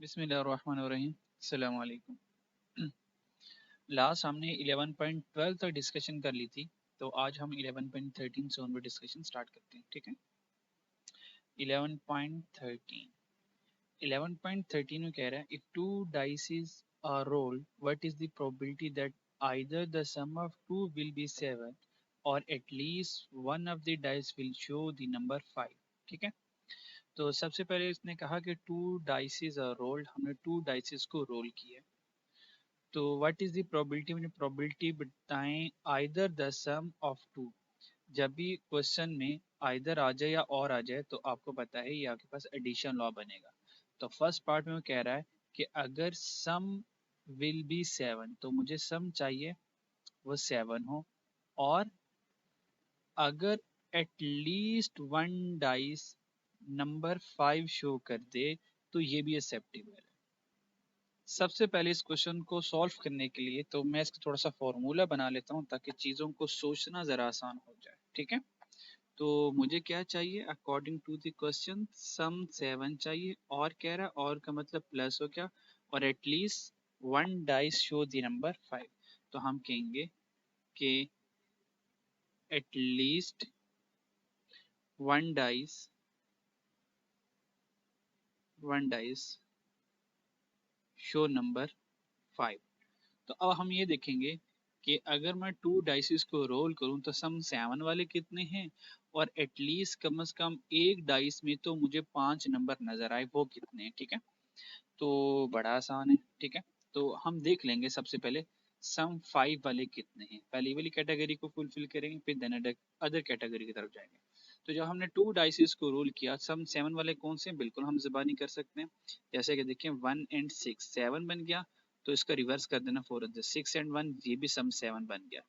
बिस्मिल्लाहिर्रहमानिर्रहीम। अस्सलाम वालेकुम। लास्ट हमने 11.12 तक डिस्कशन कर ली थी, तो आज हम 11.13 से उन पर डिस्कशन स्टार्ट करते हैं। ठीक है, 11.13 11.13 में कह रहा है, if two dices are rolled what is the probability that either the sum of two will be 7 और at least one of the dice will show the number 5। ठीक है, तो सबसे पहले इसने कहा कि टू डाइसेस आर रोल्ड, हमने टू डाइसेस को रोल किया। तो व्हाट इज द प्रोबेबिलिटी, मैंने प्रोबेबिलिटी बताएं either the sum of two. जब भी क्वेश्चन में आइदर आ जाए या और आ जाए तो आपको पता है ये आपके पास एडिशन लॉ बनेगा। तो फर्स्ट पार्ट में वो कह रहा है कि अगर सम विल बी 7, तो मुझे सम चाहिए वो 7 हो, और अगर eight least one dice number 5 show कर दे तो ये भी एक्सेप्टेबल है। सबसे पहले इस क्वेश्चन को सॉल्व करने के लिए तो मैं इसका थोड़ा सा फॉर्मूला बना लेता हूँ ताकि चीज़ों को सोचना ज़रा आसान हो जाए। ठीक है, तो मुझे क्या चाहिए अकॉर्डिंग टू द क्वेश्चन, सम 7 चाहिए, और कह रहा है और का मतलब प्लस हो क्या, और at least one dice show the number 5। तो हम कहेंगे कि at least one dice show number 5। तो अब हम ये देखेंगे कि अगर मैं टू डाइसिस को रोल करूं तो सम 7 वाले कितने हैं, और एटलीस्ट कम से कम एक डाइस में तो मुझे 5 नंबर नजर आए, वो कितने हैं। ठीक है, तो बड़ा आसान है। ठीक है, तो हम देख लेंगे सबसे पहले सम 5 वाले कितने हैं। पहली वाली कैटेगरी को फुलफिल करेंगे, फिर देन अदर कैटेगरी की तरफ जाएंगे। तो जब हमने टू डाइसिस को रोल किया, सम 7 वाले कौन से, बिल्कुल हम ज़बानी कर सकते हैं। जैसे कि देखिए 1 एंड 6 7 बन गया, तो इसका रिवर्स कर देना 4 6 एंड 1, ये भी सम 7 बन गया।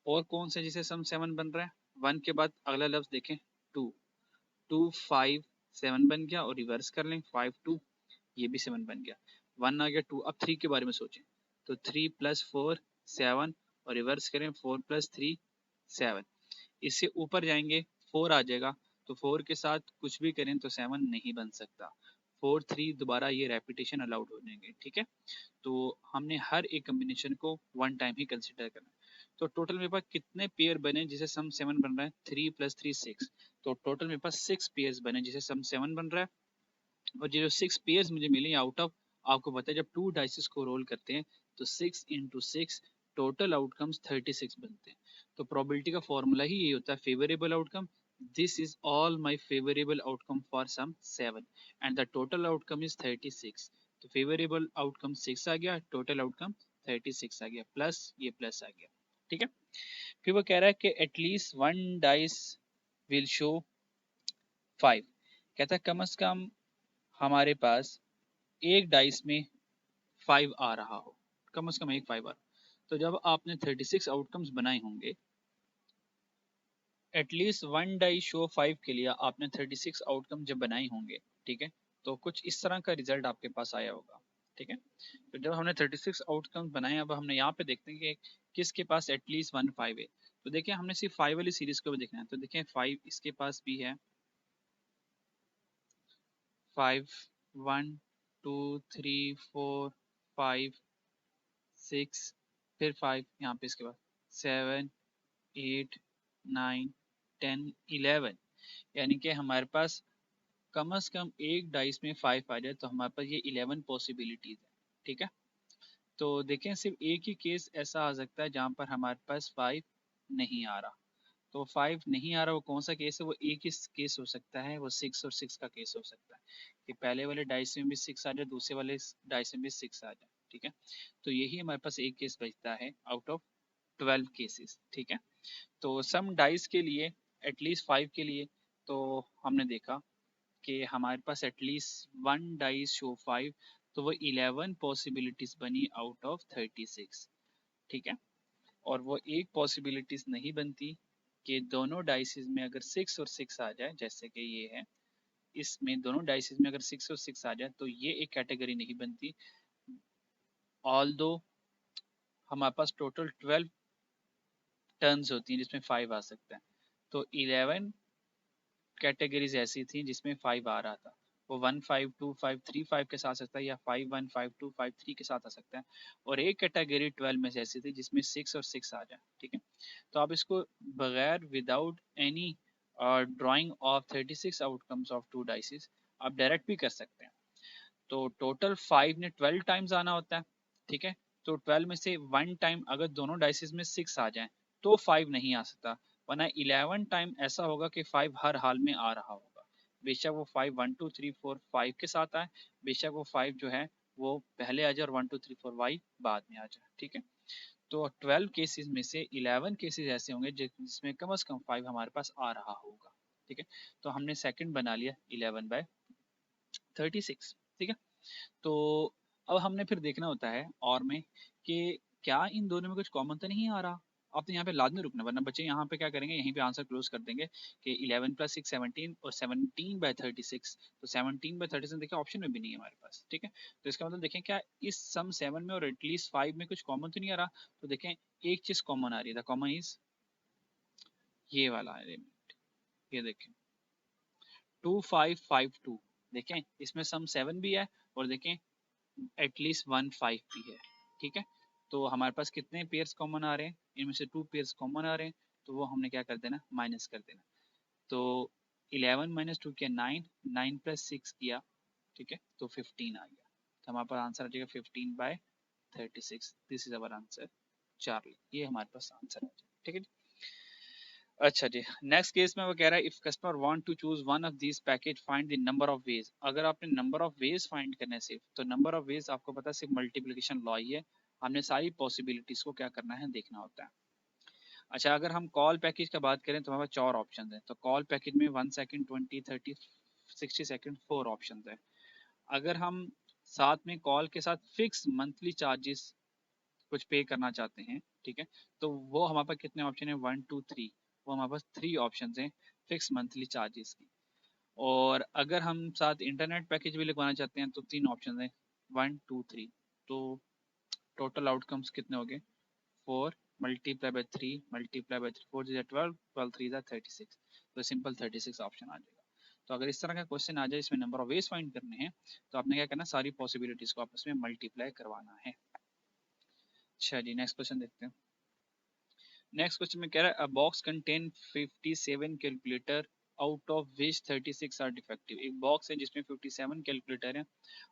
और कौन सा जिसे सम 7 बन रहा है, 1 के बाद अगला लफ्ज देखें 2, 2 5 7 बन गया, और रिवर्स कर लें 5 2, ये भी 7 बन गया। 1 आ गया, 2, अब 3 के बारे में सोचें, तो 3 प्लस 4 7, और रिवर्स करें 4 प्लस 3 7। इससे ऊपर जाएंगे 4 आ जाएगा, तो 4 के साथ कुछ भी करें तो 7 नहीं बन सकता। 4 3 दोबारा ये रेपिटेशन अलाउड हो जाएंगे। ठीक है, तो हमने हर एक कम्बिनेशन को वन टाइम ही कंसिडर करना है। तो टोटल मेरे पास कितने पेयर बने जिसे सम 7 बन रहा है, 3 प्लस 3 6, तो टोटल मेरे पास 6 पेयर्स बने जिसे सम 7 बन रहा है। और ये जो 6 पेयर्स मुझे मिले आउट ऑफ, आपको पता है जब टू डाइसेस को रोल करते हैं तो 6 इंटू 6 टोटल आउटकम्स 36 बनते हैं। तो प्रोबेबिलिटी का फॉर्मूला ही यही होता है, favourable outcome, this is all my favourable outcome for sum 7 and the total outcome is 36। तो फेवरेबल आउटकम 6 आ गया, टोटल आउटकम 36 आ गया, प्लस ये प्लस आ गया। ठीक है, फिर वो कह रहा है कि at least one dice will show 5। कहता है कम से कम हमारे पास एक डाइस में 5 आ रहा हो, कम से कम एक 5 आ रहा। तो जब आपने 36 आउटकम्स बनाए होंगे, एटलीस्ट वन डाई शो 5 के लिए आपने 36 आउटकम जब बनाए होंगे, ठीक है, तो कुछ इस तरह का रिजल्ट आपके पास आया होगा। ठीक है, तो जब हमने 36 आउटकम बनाए, अब हमने यहाँ पे देखते हैं कि किसके पास एटलीस्ट 1 5 है। तो देखिए हमने सिर्फ 5 वाली सीरीज को भी देखना है, तो देखिए 5 इसके पास भी है, 5 1 2 3 4 5 6, फिर 5 यहाँ पे इसके बाद 7 8 9 10 11, यानी कि हमारे पास कम से कम एक डाइस में 5 आ जाए तो हमारे पास ये 11 पॉसिबिलिटीज है। ठीक है, तो देखें सिर्फ एक ही केस ऐसा आ सकता है जहाँ पर हमारे पास 5 नहीं आ रहा। तो 5 नहीं आ रहा, वो कौन सा केस है, वो एक ही केस हो सकता है, वो 6 और 6 का केस हो सकता है कि पहले वाले डाइस में भी 6 आ जाए, दूसरे वाले डाइस में भी 6 आ जाए। ठीक है, तो यही हमारे पास एक केस बचता है आउट ऑफ 12 केसेस। ठीक है, तो सम डाइस के लिए एटलीस्ट 5 के लिए तो हमने देखा कि हमारे पास एटलीस्ट वन डाइस शो 5, तो वो 11 पॉसिबिलिटीज बनी आउट ऑफ 36। ठीक है, और वो एक पॉसिबिलिटीज नहीं बनती कि दोनों डाइसिस में अगर 6 और 6 आ जाए, जैसे कि ये है, इसमें दोनों डाइसिस में अगर 6 और 6 आ जाए तो ये एक कैटेगरी नहीं बनती। ऑल दो हमारे पास टोटल 12 टर्न्स होती हैं जिसमें 5 आ सकता है, तो 11 कैटेगरीज ऐसी थी जिसमें 5 आ रहा था, वो 15253 के साथ आ सकता है या 515253 के साथ आ सकता है। और एक कैटेगरी 12 में से ऐसी थी जिसमें 6 और 6 आ जाए, ठीक है। तो आप इसको बगैर without any drying of 36 outcomes of 2 डाइसिस आप डायरेक्ट भी कर सकते हैं। तो टोटल 5 ने 12 टाइम्स आना होता है, ठीक है। तो 12 में से 1 टाइम अगर दोनों डाइसिस में 6 आ जाए तो 5 नहीं आ सकता, वरना 11 टाइम ऐसा होगा कि 5 हर हाल में आ रहा होगा। बेशक वो 5 1 2 3 4 5 के साथ आए, बेशक वो 5 जो है वो पहले आ जाए और 1 2 3 4 वाई बाद में आ जाए, ठीक है। तो 12 केसेस में से 11 केसेस ऐसे होंगे जिसमें कम से कम 5 हमारे पास आ रहा होगा, ठीक है। तो हमने सेकंड बना लिया 11/36, ठीक है। तो अब हमने फिर देखना होता है और में कि क्या इन दोनों में कुछ कॉमन तो नहीं आ रहा। आप तो यहाँ पे लाजमी रुकना, वरना बच्चे यहाँ पे क्या करेंगे, यहीं पे आंसर क्लोज कर देंगे कि 11 + 6 17 और 17/36। तो 17/36 देखिए ऑप्शन में भी नहीं है हमारे पास, ठीक है। तो इसका मतलब देखें क्या इस सम 7 में और एटलीस्ट 5 में कुछ कॉमन तो नहीं आ रहा। तो देखें एक चीज कॉमन आ रही है, द कॉमन इज ये वाला एलिमेंट, ये देखें 2552। देखें इसमें सम 7 भी है और देखें एटलीस्ट 1 5 भी है, ठीक है। तो हमारे पास कितने पेयर्स कॉमन आ रहे हैं, इनमें से 2 पेयर्स कॉमन आ रहे हैं, तो वो हमने क्या कर देना, माइनस कर देना। तो 11 - 2 किया 9, 9 + 6 किया, ठीक है, तो 15 आ गया। तो हमारे पास आंसर आ जाएगा 15/36। This is our answer Charlie, ये हमारे पास आंसर आ जाएगा, ठीक है। अच्छा जी, नेक्स्ट केस में वो कह रहा है if customer want to choose one of this package find the number of ways. अगर आपने नंबर ऑफ वेज फाइंड करना है सिर्फ, तो नंबर ऑफ वेज आपको पता है सिर्फ मल्टीप्लिकेशन लॉ ही है, हमने सारी पॉसिबिलिटीज को क्या करना है देखना होता है। अच्छा, अगर हम कॉल पैकेज का बात करें तो हमारे पास 4 ऑप्शन है। तो कॉल पैकेज में 1 सेकंड 20 30 60 सेकंड 4 ऑप्शन है। अगर हम साथ में कॉल के साथ फिक्स मंथली चार्जेस कुछ पे करना चाहते हैं, ठीक है, तो वो हमारे पास कितने ऑप्शन है, 1 2 3। वो हमारे पास 3 ऑप्शन हैं फिक्स मंथली चार्जेस की। और अगर हम साथ इंटरनेट पैकेज भी लगवाना चाहते हैं तो 3 ऑप्शन है, 1 2 3। तो टोटल आउटकम्स कितने हो गए, 4 × 3 × 3 4 is 12, 12 3 is 36। तो सिंपल 36 ऑप्शन आ जाएगा। तो अगर इस तरह का क्वेश्चन आ जाए इसमें नंबर ऑफ वेज फाइंड करने हैं, तो आपने क्या करना, सारी पॉसिबिलिटीज को आपस में मल्टीप्लाई करवाना है। अच्छा जी, नेक्स्ट क्वेश्चन देखते हैं। नेक्स्ट क्वेश्चन में कह रहा है a box contain 57 calculator out of which 36 are defective. एक बॉक्स है जिसमें 57 कैलकुलेटर हैं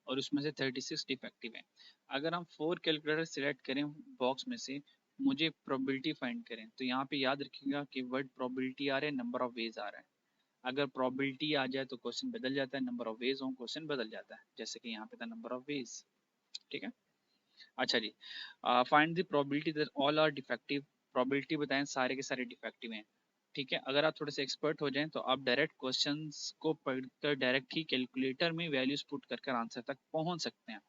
और उसमें से 36 डिफेक्टिव हैं। अगर हम 4 कैलकुलेटर सिलेक्ट करें बॉक्स में से, मुझे प्रोबेबिलिटी फाइंड करें, तो यहाँ पे याद रखिएगा कि वर्ड प्रोबेबिलिटी आ रहा है, नंबर ऑफ वेज आ रहा है। अगर प्रोबेबिलिटी आ जाए तो क्वेश्चन बदल जाता है, नंबर ऑफ वेज हो क्वेश्चन बदल जाता है, जैसे कि यहाँ पे था नंबर ऑफ वेज, ठीक है। अच्छा जी, find the probability that all are defective. Probability बताएं सारे के सारे डिफेक्टिव हैं, ठीक है। अगर आप थोड़े से एक्सपर्ट हो जाएं तो आप डायरेक्ट क्वेश्चंस को पढ़कर डायरेक्ट ही कैलकुलेटर में वैल्यूज पुट कर आंसर तक पहुंच सकते हैं।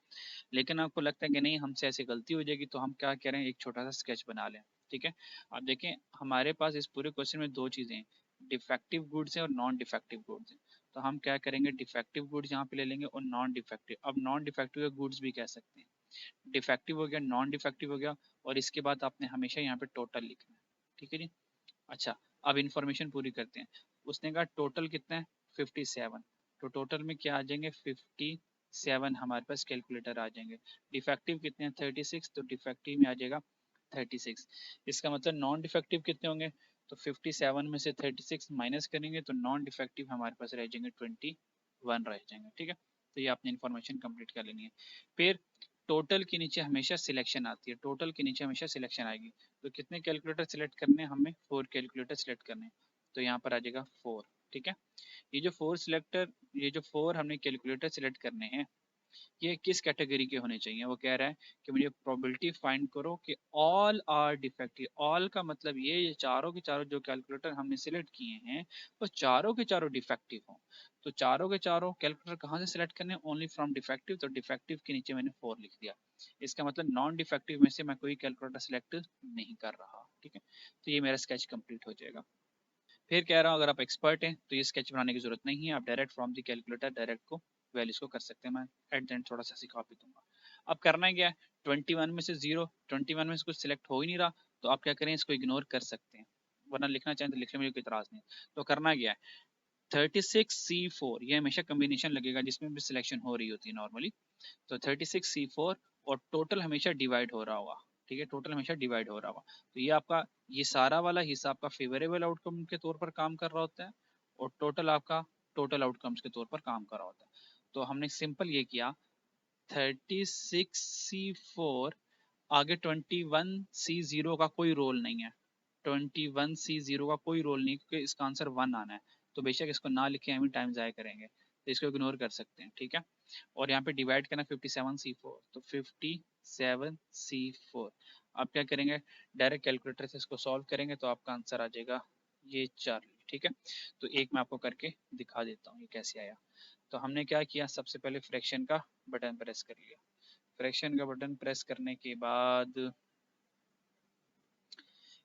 लेकिन आपको लगता है कि नहीं हमसे ऐसे गलती हो जाएगी, तो हम क्या करें, एक छोटा सा स्केच बना लें, ठीक है। आप देखें हमारे पास इस पूरे क्वेश्चन में 2 चीज़ें हैं, डिफेक्टिव गुड्स हैं और नॉन डिफेक्टिव गुड्स हैं। तो हम क्या करेंगे, डिफेक्टिव गुड्स यहाँ पे ले लेंगे और नॉन डिफेक्टिव। अब नॉन डिफेक्टिव गुड्स भी कह सकते हैं, डिफेक्टिव हो गया, नॉन डिफेक्टिव हो गया, और इसके बाद आपने हमेशा यहाँ पे टोटल लिखना है, ठीक है जी। अच्छा, अब इन्फॉर्मेशन पूरी करते हैं। उसने कहा टोटल कितना है, 57। तो टोटल में क्या आ जाएंगे, 57 हमारे पास कैलकुलेटर आ जाएंगे। डिफेक्टिव कितने हैं, 36, तो डिफेक्टिव में आ जाएगा 36। इसका मतलब नॉन डिफेक्टिव कितने होंगे, तो 57 में से 36 माइनस करेंगे तो नॉन डिफेक्टिव हमारे पास रह जाएंगे 21 रह जाएंगे, ठीक है। तो ये आपने इन्फॉर्मेशन कंप्लीट कर लेनी है। फिर टोटल के नीचे हमेशा सिलेक्शन आती है, टोटल के नीचे हमेशा सिलेक्शन आएगी। तो कितने कैलकुलेटर सिलेक्ट करने हैं हमें, 4 कैलकुलेटर सिलेक्ट करने हैं। तो यहाँ पर आ जाएगा 4, ठीक है। ये जो 4 हमने कैलकुलेटर सिलेक्ट करने हैं, ये किस कैटेगरी के होने चाहिए। वो कह रहा है कि मुझे प्रोबेबिलिटी फाइंड करो कि ऑल आर डिफेक्टिव। ऑल का मतलब ये चारों के चारों जो कैलकुलेटर हमने सिलेक्ट किए हैं वो चारों के चारों डिफेक्टिव हों। तो चारों के चारों कैलकुलेटर कहाँ से सिलेक्ट करने, ओनली फ्रॉम डिफेक्टिव। तो डिफेक्टिव के नीचे मैंने 4 लिख दिया। इसका मतलब नॉन डिफेक्टिव में से मैं कोई कैलकुलेटर सिलेक्ट नहीं कर रहा, ठीक है। तो ये मेरा स्केच कंप्लीट हो जाएगा। फिर कह रहा हूँ अगर आप एक्सपर्ट हैं तो ये स्केच बनाने की जरूरत नहीं है, आप direct from the calculator direct को वैल्यूज को कर सकते हैं। मैं एट द एंड थोड़ा सा सिखा भी दूंगा। अब करना है क्या है, 21 में से 0, 21 में से कुछ सिलेक्ट हो ही नहीं रहा, तो आप क्या करें, इसको इग्नोर कर सकते हैं, वरना लिखना चाहें तो लिखने में कोई इतराज नहीं। तो करना क्या है, 36C4 ये हमेशा कम्बिनेशन लगेगा जिसमें भी सिलेक्शन हो रही होती है नॉर्मली। तो 36C4 और टोटल हमेशा डिवाइड हो रहा होगा, ठीक है, टोटल हमेशा डिवाइड हो रहा होगा। तो ये आपका ये सारा वाला हिस्सा आपका फेवरेबल आउटकम के तौर पर काम कर रहा होता है और टोटल आपका टोटल आउटकम्स के तौर पर काम कर रहा होता है। तो हमने सिंपल ये किया 36C4 आगे 21C0 का कोई रोल नहीं है, 21C0 का कोई रोल नहीं क्योंकि इसका आंसर 1 आना है। तो बेशक इसको ना लिखे हम टाइम ज़ाया करेंगे, तो इसको इग्नोर कर सकते हैं, ठीक है। और यहाँ पे डिवाइड करना 57C4, तो 57C4 आप क्या करेंगे, डायरेक्ट कैलकुलेटर से इसको सॉल्व करेंगे तो आपका आंसर आ जाएगा ये चार्ली, ठीक है। तो एक मैं आपको करके दिखा देता हूँ ये कैसे आया। तो हमने क्या किया, सबसे पहले फ्रैक्शन का बटन प्रेस कर लिया। फ्रैक्शन का बटन प्रेस करने के बाद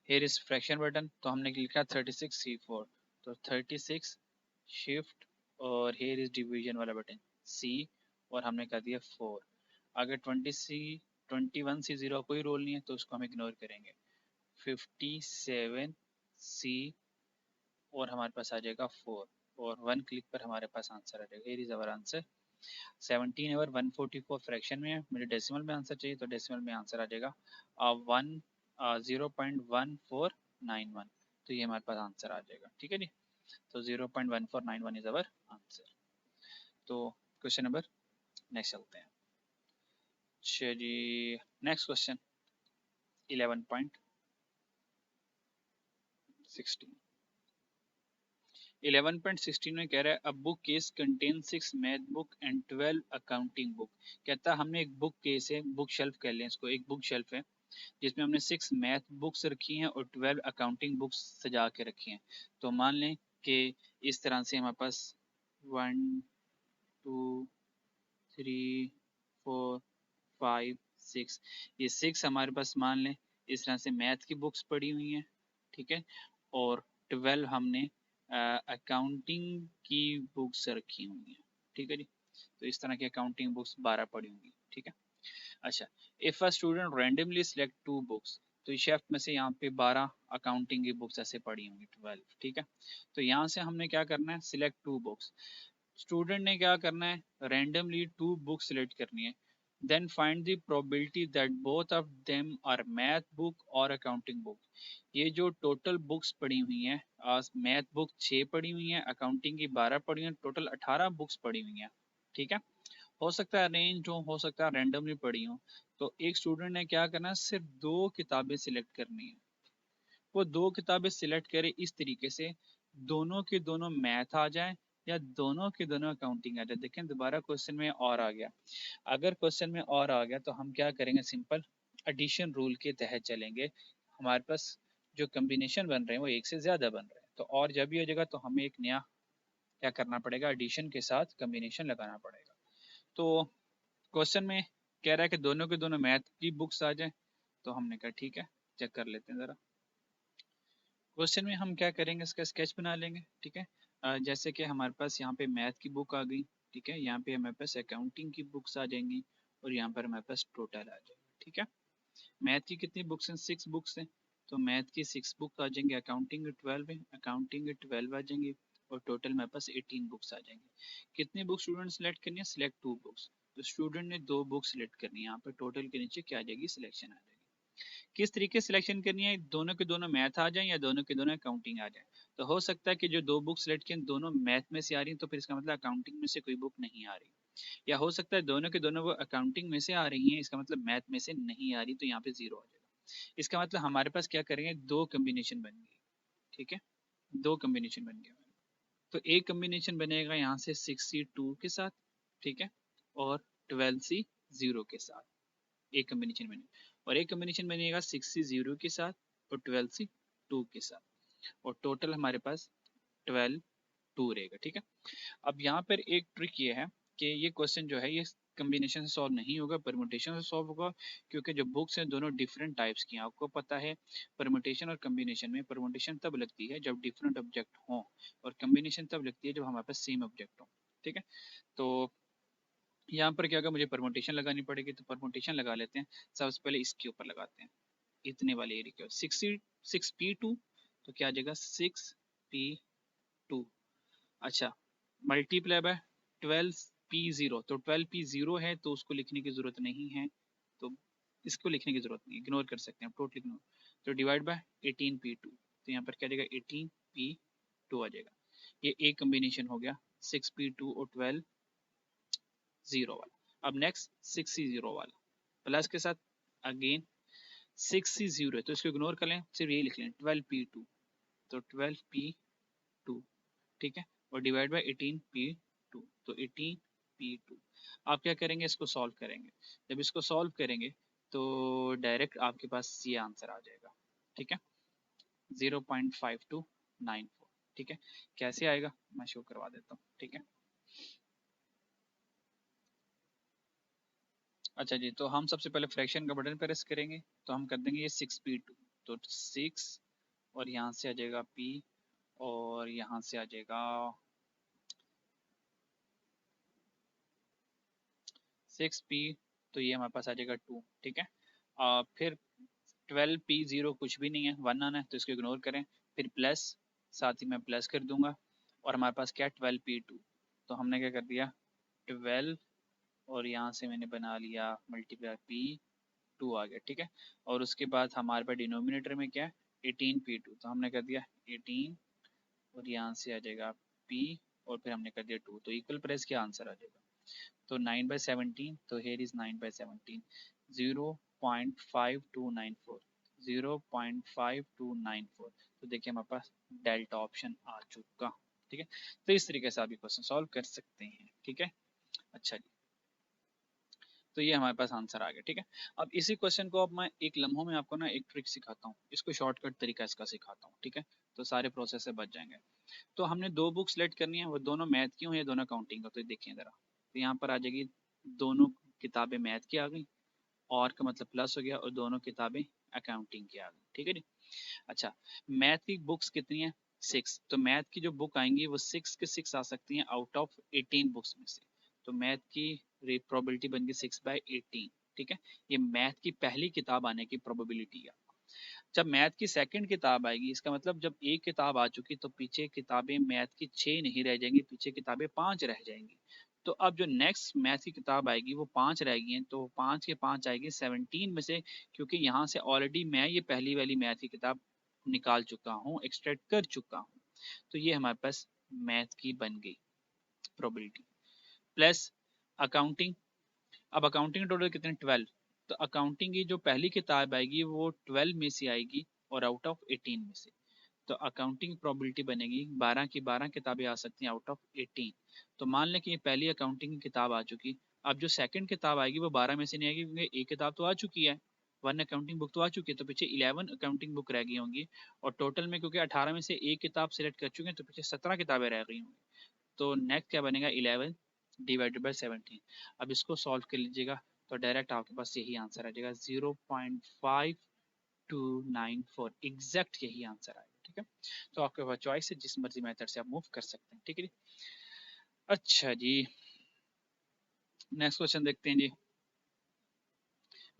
हेयर इज फ्रैक्शन बटन, तो हमने लिखा 36C4, तो 36 शिफ्ट और हेयर इज डिवीजन वाला बटन C और हमने कर दिया 4। अगर 21C0 कोई रोल नहीं है तो उसको हम इग्नोर करेंगे। 57C और हमारे पास आ जाएगा 4 और 1 क्लिक पर हमारे पास आंसर आ जाएगा। हेयर इज अवर आंसर 17 और 144 फ्रैक्शन में है, मुझे डेसिमल में आंसर चाहिए तो डेसिमल में आंसर आ जाएगा 0.1491। तो ये हमारे पास आंसर आ जाएगा, ठीक है जी। तो 0.1491 इज अवर आंसर। तो क्वेश्चन नंबर नेक्स्ट चलते हैं। अच्छा जी, नेक्स्ट क्वेश्चन 11.16 11.16 में कह रहा है a book case contain 6 math book and 12 accounting book. कहता है हमने एक बुक केस है, बुक शेल्फ कह लें इसको, एक बुक शेल्फ है जिसमें हमने 6 मैथ बुक्स रखी हैं और 12 अकाउंटिंग बुक्स सजा के रखी हैं। तो मान लें कि इस तरह से हमारे पास 1 2 3 4 5 6 ये 6 हमारे पास मान लें इस तरह से मैथ की बुक्स पड़ी हुई हैं, ठीक है। और 12 हमने अकाउंटिंग की बुक्स रखी हुई हैं, ठीक है जी। तो इस तरह की अकाउंटिंग बुक्स 12 पड़ी होंगी, ठीक है। अच्छा, if a student randomly select 2 books, तो इस शेफ में से यहाँ पे 12 अकाउंटिंग की बुक्स ऐसे पड़ी होंगी 12, ठीक है। तो यहाँ से हमने क्या करना है, सिलेक्ट 2 बुक्स। स्टूडेंट ने क्या करना है, रैंडमली 2 बुक्स सिलेक्ट करनी है। Then find the probability that both of them are math book और अकाउंटिंग बुक। ये जो टोटल बुक्स पड़ी हुई हैं, मैथ बुक 6 पड़ी हुई हैं, अकाउंटिंग की 12 पड़ी हुई हैं, टोटल 18 बुक्स पड़ी हुई हैं, ठीक है। हो सकता है रेंज हो सकता है रैंडमली पड़ी हो। तो एक स्टूडेंट ने क्या करना है, सिर्फ 2 किताबें सिलेक्ट करनी है। वो 2 किताबें सिलेक्ट करे इस तरीके से दोनों के दोनों मैथ आ जाए या दोनों के दोनों अकाउंटिंग आ जाए। देखें दोबारा क्वेश्चन में और आ गया, अगर क्वेश्चन में और आ गया तो हम क्या करेंगे, सिंपल एडिशन रूल के तहत चलेंगे। हमारे पास जो कम्बिनेशन बन रहे हैं वो एक से ज्यादा बन रहे हैं, तो और जब भी हो जाएगा तो हमें एक नया क्या करना पड़ेगा, एडिशन के साथ कम्बिनेशन लगाना पड़ेगा। तो क्वेश्चन में कह रहा है कि दोनों के दोनों मैथ की बुक्स आ जाए, तो हमने कहा ठीक है, चेक कर लेते हैं ज़रा। क्वेश्चन में हम क्या करेंगे, इसका स्केच बना लेंगे, ठीक है। जैसे कि हमारे पास यहाँ पे मैथ की बुक आ गई, ठीक है, यहाँ पे हमारे पास अकाउंटिंग की बुक्स आ जाएंगी और यहाँ पर हमारे पास टोटल आ जाएगा, ठीक है। मैथ की कितनी बुक्स हैं, 6 बुक्स हैं, तो मैथ की 6 बुक आ जाएंगे, अकाउंटिंग की 12 है, अकाउंटिंग की 12 आ जाएंगी और टोटल मेरे पास 18 बुक्स आ जाएंगी। कितनी बुक स्टूडेंट सेलेक्ट करनी है, सिलेक्ट 2 बुक्स। तो स्टूडेंट ने 2 बुक सिलेक्ट करनी है, यहाँ पे टोटल के नीचे क्या आ जाएगी, सिलेक्शन आ जाएगी। किस तरीके सिलेक्शन करनी है, दोनों के दोनों मैथ आ जाए या दोनों के दोनों अकाउंटिंग आ जाए। तो हो सकता है कि जो 2 बुक सिलेक्ट की दोनों मैथ में से आ रही हैं, तो फिर इसका मतलब अकाउंटिंग में से कोई बुक नहीं आ रही। या हो सकता है दोनों के दोनों वो अकाउंटिंग में से आ रही हैं, इसका मतलब मैथ में से नहीं आ रही, तो यहाँ पे 0 आ जाएगा। इसका मतलब हमारे पास क्या करेंगे, 2 कम्बिनेशन बन गई, ठीक है, 2 कम्बिनेशन बन गया। तो एक कम्बिनेशन बनेगा यहाँ से 6C2 के साथ, ठीक है, और 12C0 के साथ एक कम्बिनेशन बनेगा, और एक कम्बिनेशन बनेगा 6C0 के साथ और 12C2 के साथ, और टोटल हमारे पास 12 रहेगा, ठीक है। अब यहाँ पर एक ट्रिक ये है कि ये क्वेश्चन जो है ये कम्बिनेशन से सॉल्व नहीं होगा, परमुटेशन से सॉल्व होगा, क्योंकि जो बुक्स हैं दोनों डिफरेंट टाइप्स की हैं। आपको पता है परमुटेशन और कम्बिनेशन में परमुटेशन तब लगती है जब डिफरेंट ऑब्जेक्ट हों, और कम्बिनेशन तब लगती है जब हमारे पास सेम ऑब्जेक्ट हो, ठीक है। तो यहाँ पर क्या होगा, मुझे परमुटेशन लगानी पड़ेगी, तो परमुटेशन लगा लेते हैं। सबसे पहले इसके ऊपर लगाते हैं, इतने वाले एरिया के 6P2, तो क्या आ जाएगा 6P2 अच्छा, मल्टीप्लाई बाय 12p0, तो 12p0 है तो उसको लिखने की जरूरत नहीं है, तो इसको लिखने की जरूरत नहीं, इग्नोर कर सकते हैं, टोटल इग्नोर। तो डिवाइड बाय 18p2, तो यहाँ पर क्या जाएगा 18p2 आ जाएगा। ये एक कॉम्बिनेशन हो गया 6p2 और 12 0 वाला। अब नेक्स्ट 6c0 वाला प्लस के साथ अगेन 6c0 है तो इसको इग्नोर कर लें, सिर्फ ये लिख लें 12p2, तो 12p2 ठीक है, और डिवाइड बाय 18p2, तो 18p2। आप क्या करेंगे, इसको सॉल्व करेंगे, जब इसको सॉल्व करेंगे तो डायरेक्ट आपके पास ये आंसर आ जाएगा, ठीक है 0.5294, ठीक है। कैसे आएगा मैं शो करवा देता हूँ, ठीक है। अच्छा जी, तो हम सबसे पहले फ्रैक्शन का बटन प्रेस करेंगे, तो हम कर देंगे ये 6p2, तो 6 और यहाँ से आ जाएगा p, और यहाँ से आ जाएगा 6p, तो ये हमारे पास आ जाएगा 2, ठीक है। फिर 12p0 कुछ भी नहीं है, 1 आना है तो इसको इग्नोर करें, फिर प्लस, साथ ही मैं प्लस कर दूंगा, और हमारे पास क्या 12p2, तो हमने क्या कर दिया 12, और यहाँ से मैंने बना लिया मल्टीप्लाई p2 आ गया, ठीक है। और उसके बाद हमारे पास डिनोमिनेटर में क्या है 18p2, तो हमने कर दिया 18, और यहाँ से आ जाएगा p, और फिर हमने कर दिया 2, तो इक्वल प्रेस क्या आंसर आ जाएगा, तो 9/17, तो हेयर इज 9/17, 0.5294, 0.5294, तो देखिए हमारे पास डेल्टा ऑप्शन आ चुका, ठीक है। तो इस तरीके से आप ये क्वेश्चन सॉल्व कर सकते हैं, ठीक है। अच्छा जी, तो ये हमारे पास आंसर आ गया, ठीक है। अब इसी क्वेश्चन को अब मैं एक लम्हों में आपको ना एक ट्रिक सिखाता हूँ, इसको शॉर्टकट तरीका इसका सिखाता हूँ, ठीक है, तो सारे प्रोसेस से बच जाएंगे। तो हमने दो बुक सेलेक्ट करनी है, वो दोनों मैथ की हो या दोनों अकाउंटिंग का, तो देखिए ज़रा, तो यहाँ पर आ जाएगी दोनों किताबें मैथ की आ गई, और का मतलब प्लस हो गया, और दोनों किताबें अकाउंटिंग की आ गई, ठीक है जी। अच्छा, मैथ की बुक्स कितनी है 6, तो मैथ की जो बुक आएंगी वो 6 के 6 आ सकती हैं आउट ऑफ 18 बुक्स में से, तो मैथ की प्रोबेबिलिटी बन गई 6/18, ठीक है। ये मैथ की पहली किताब आने की प्रोबेबिलिटी है। जब मैथ की सेकंड किताब आएगी, इसका मतलब जब एक किताब आ चुकी तो पीछे किताबें मैथ की 6 नहीं रह जाएंगी, पीछे किताबें 5 रह जाएंगी। तो अब जो नेक्स्ट मैथ की किताब आएगी वो 5 रहेगी हैं, तो 5 के 5 आएगी 17 में से, क्योंकि यहाँ से ऑलरेडी मैं ये पहली वाली मैथ की किताब निकाल चुका हूँ, एक्सट्रैक्ट कर चुका हूँ, तो ये हमारे पास मैथ की बन गई प्रोबेबिलिटी। प्लस अकाउंटिंग, अब अकाउंटिंग टोटल कितने 12, तो अकाउंटिंग की जो पहली किताब आएगी वो 12 में से आएगी और आउट ऑफ 18 में से, तो अकाउंटिंग प्रोबेबिलिटी बनेगी 12 की 12 किताबें आ सकती हैं आउट ऑफ 18। तो मान लें कि ये पहली अकाउंटिंग की किताब आ चुकी, अब जो सेकंड किताब आएगी वो 12 में से नहीं आएगी, क्योंकि एक किताब तो आ चुकी है, वन अकाउंटिंग बुक तो आ चुकी है, तो पीछे 11 अकाउंटिंग बुक रह गई होंगी, और टोटल में क्योंकि 18 में से एक किताब सिलेक्ट कर चुके हैं तो पीछे 17 किताबें रह गई होंगी, तो नेक्स्ट क्या बनेगा 11 डिवाइडेड बाई 17। अब इसको सॉल्व कर लीजिएगा, तो डायरेक्ट आपके पास यही आंसर आ जाएगा 0.5294, एग्जैक्ट यही आंसर आएगा, ठीक है। तो आपके पास चॉइस है, जिस मर्जी मेथड से आप मूव कर सकते हैं, ठीक है जी। अच्छा जी, नेक्स्ट क्वेश्चन देखते हैं जी।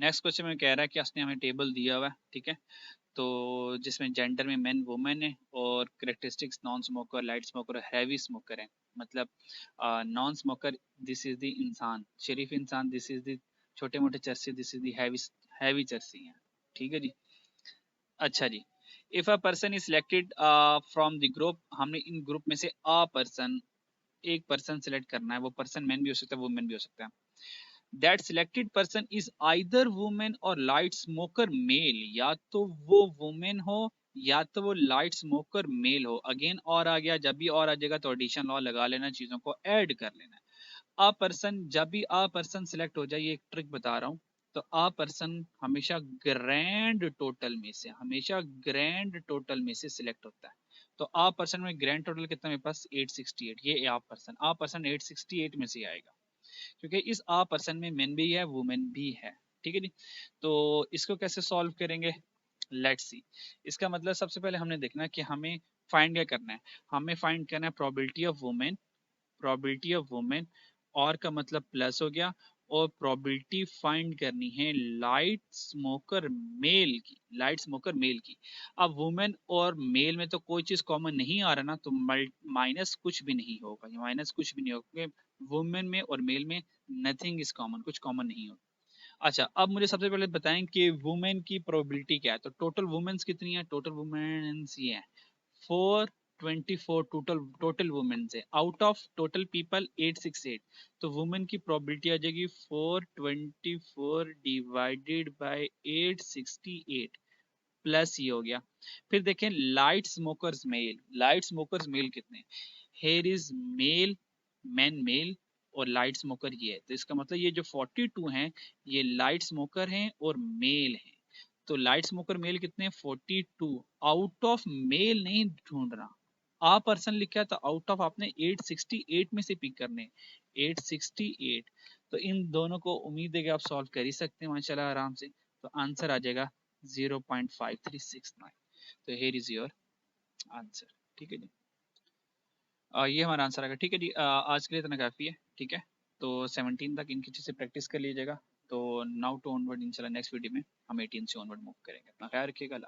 नेक्स्ट क्वेश्चन में कह रहा है कि उसने हमें टेबल दिया हुआ है, ठीक है, तो जिसमें जेंडर में मेन वुमेन है, और characteristics non smoker, light smoker और हैवी स्मोकर है, मतलब non smoker this is the इंसान, शरीफ इंसान दिस इज द छोटे मोटे चर्सी, this is the heavy heavy चर्सी है, ठीक है जी। अच्छा जी, if a person is selected from the group, हमने इन ग्रुप में से अ पर्सन, एक पर्सन सिलेक्ट करना है, वो पर्सन मैन भी हो सकता है वुमेन भी हो सकता है, that selected person is either women और लाइट स्मोकर मेल, या तो वो वुमेन हो या तो वो लाइट स्मोकर मेल हो, अगेन और आ गया, जब भी और आ जाएगा तो एडिशन लॉ लगा लेना, चीजों को ऐड कर लेना है। अ पर्सन, जब भी अ पर्सन सिलेक्ट हो जाए, ये एक ट्रिक बता रहा हूँ, तो अ पर्सन हमेशा ग्रैंड टोटल में से, हमेशा ग्रैंड टोटल में से सिलेक्ट होता है, तो अ पर्सन में ग्रैंड टोटल कितना मेरे पास 868, ये अ पर्सन 868 में से आएगा, क्योंकि इस आ पर्सन में मेन भी है वुमेन भी है, ठीक है जी। तो इसको कैसे सॉल्व करेंगे, लेट्स सी। इसका मतलब सबसे पहले हमने देखना है कि हमें फाइंड क्या करना है, हमें फाइंड करना है probability of women, probability of women, और का मतलब प्लस हो गया, और प्रोबेबिलिटी फाइंड करनी है लाइट स्मोकर मेल की, लाइट स्मोकर मेल की। अब वुमेन और मेल में तो कोई चीज कॉमन नहीं आ रहा ना, तो माइनस कुछ भी नहीं होगा, ये माइनस कुछ भी नहीं होगा क्योंकि वुमेन में और मेल में नथिंग इज कॉमन, कुछ कॉमन नहीं होगा। अच्छा, अब मुझे सबसे पहले बताएं कि वुमेन की प्रोबेबिलिटी क्या है। तो टोटल वुमेन्स कितनी है, टोटल वुमेन्स ये है 424 टोटल, टोटल वुमेन्स है आउट ऑफ टोटल पीपल 868। तो वुमेन की प्रोबेबिलिटी आ जाएगी 424 डिवाइडेड बाय 868 प्लस ये हो गया। फिर देखें light smokers male, light smokers male कितने, here is male, man male और लाइट स्मोकर ये है। तो इसका मतलब ये जो 42 हैं ये लाइट स्मोकर हैं और मेल हैं। तो लाइट स्मोकर मेल कितने, 42। आउट ऑफ मेल नहीं ढूंढना, आ पर्सन लिखा तो आउट ऑफ आपने 868 में से पिक करने, 868। तो इन दोनों को उम्मीद है कि आप सॉल्व कर ही सकते हैं माशाल्लाह आराम से। तो आंसर आ जाएगा 0.5369। तो हेयर इज योर आंसर। ठीक है जी, ये हमारा आंसर आएगा। ठीक है जी, आज के लिए इतना काफ़ी है। ठीक है, तो 17 तक इनकी चीज़ से प्रैक्टिस कर लीजिएगा। तो नाउ टू ऑनवर्ड इंशाल्लाह नेक्स्ट वीडियो में हम 18 से ऑनवर्ड मूव करेंगे। अपना ख्याल रखिएगा।